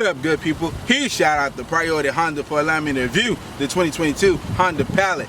What up, good people? Huge shout out to Priority Honda for allowing me to review the 2022 Honda Palette.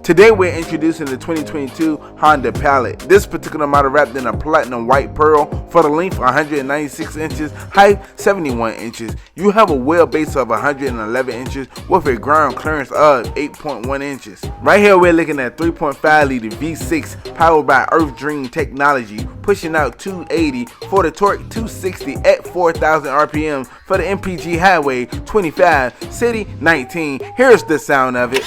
Today we're introducing the 2022 Honda Palette. This particular model wrapped in a platinum white pearl for the length 196 inches, height 71 inches. You have a wheelbase of 111 inches with a ground clearance of 8.1 inches. Right here we're looking at 3.5 liter V6 powered by Earth Dream technology, pushing out 280 for the torque, 260 at 4,000 RPM for the MPG highway, 25, city 19. Here's the sound of it.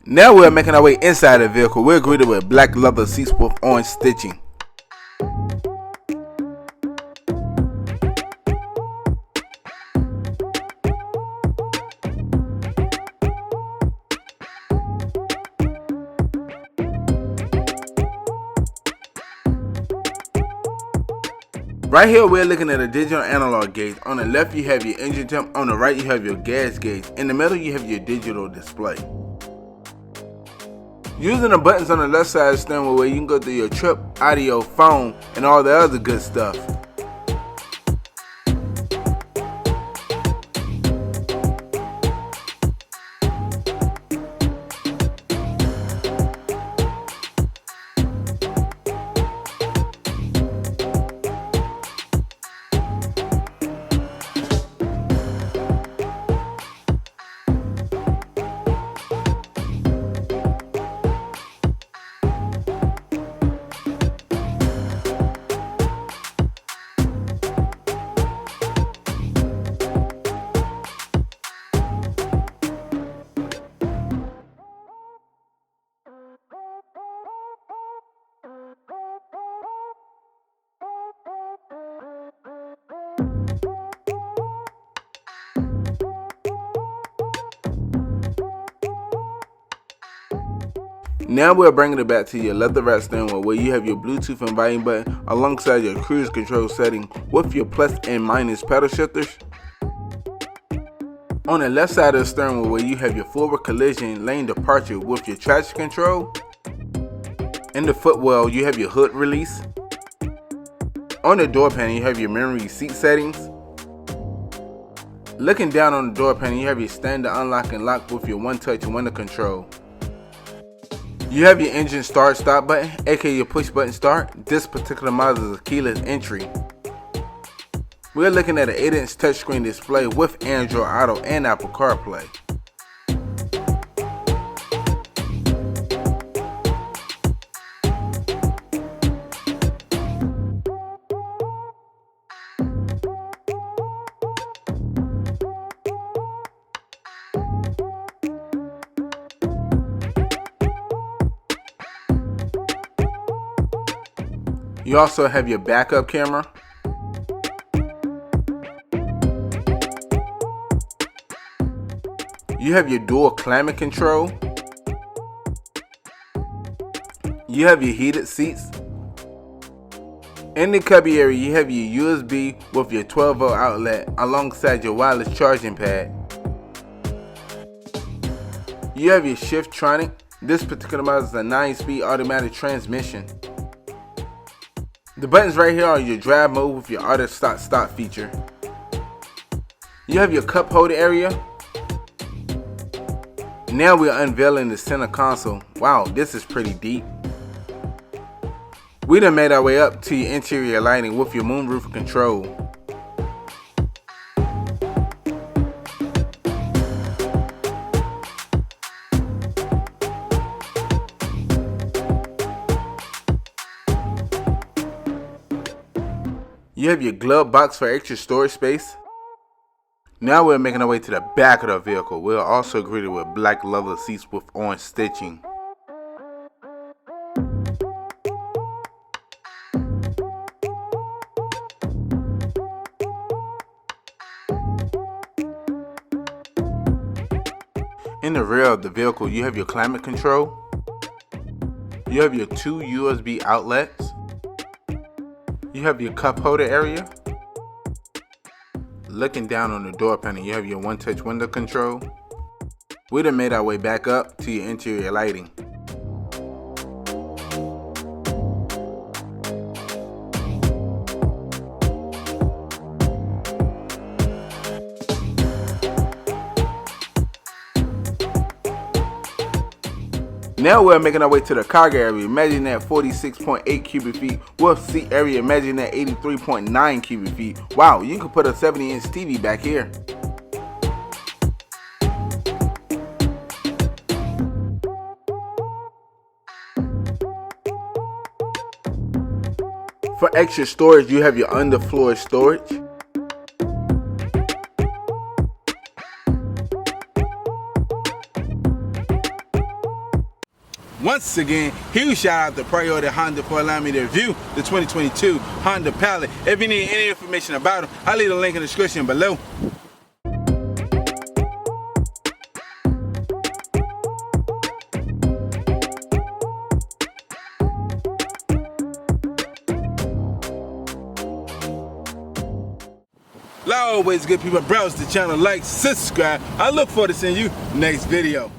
Now we're making our way inside the vehicle. We're greeted with black leather seats with orange stitching. Right here we're looking at a digital analog gauge. On the left you have your engine temp, on the right you have your gas gauge, in the middle you have your digital display. Using the buttons on the left side of the steering wheel, you can go through your trip, audio, phone, and all the other good stuff. Now we're bringing it back to your leather wrapped steering wheel where you have your Bluetooth and volume button alongside your cruise control setting with your plus and minus paddle shifters. On the left side of the steering wheel where you have your forward collision lane departure with your traction control. In the footwell you have your hood release. On the door panel you have your memory seat settings. Looking down on the door panel you have your standard unlock and lock with your one-touch window control. You have your engine start stop button, aka your push button start. This particular model is a keyless entry. We're looking at an 8-inch touchscreen display with Android Auto and Apple CarPlay. You also have your backup camera. You have your dual climate control. You have your heated seats. In the cubby area you have your USB with your 12-volt outlet alongside your wireless charging pad. You have your Shifttronic. This particular model is a 9-speed automatic transmission. The buttons right here are your drive mode with your auto stop feature. You have your cup holder area. Now we're unveiling the center console. Wow, this is pretty deep. We done made our way up to your interior lighting with your moonroof control. You have your glove box for extra storage space. Now we're making our way to the back of the vehicle. We're also greeted with black leather seats with orange stitching. In the rear of the vehicle, you have your climate control. You have your 2 USB outlets. You have your cup holder area. Looking down on the door panel, you have your one-touch window control. We done made our way back up to your interior lighting. Now we're making our way to the cargo area, measuring at 46.8 cubic feet, with seat area measuring at 83.9 cubic feet. Wow, you can put a 70-inch TV back here. For extra storage, you have your underfloor storage. Once again, huge shout out to Priority Honda for allowing me to review the 2022 Honda Pilot. If you need any information about them, I'll leave a link in the description below. Like always, good people, browse the channel, like, subscribe. I look forward to seeing you next video.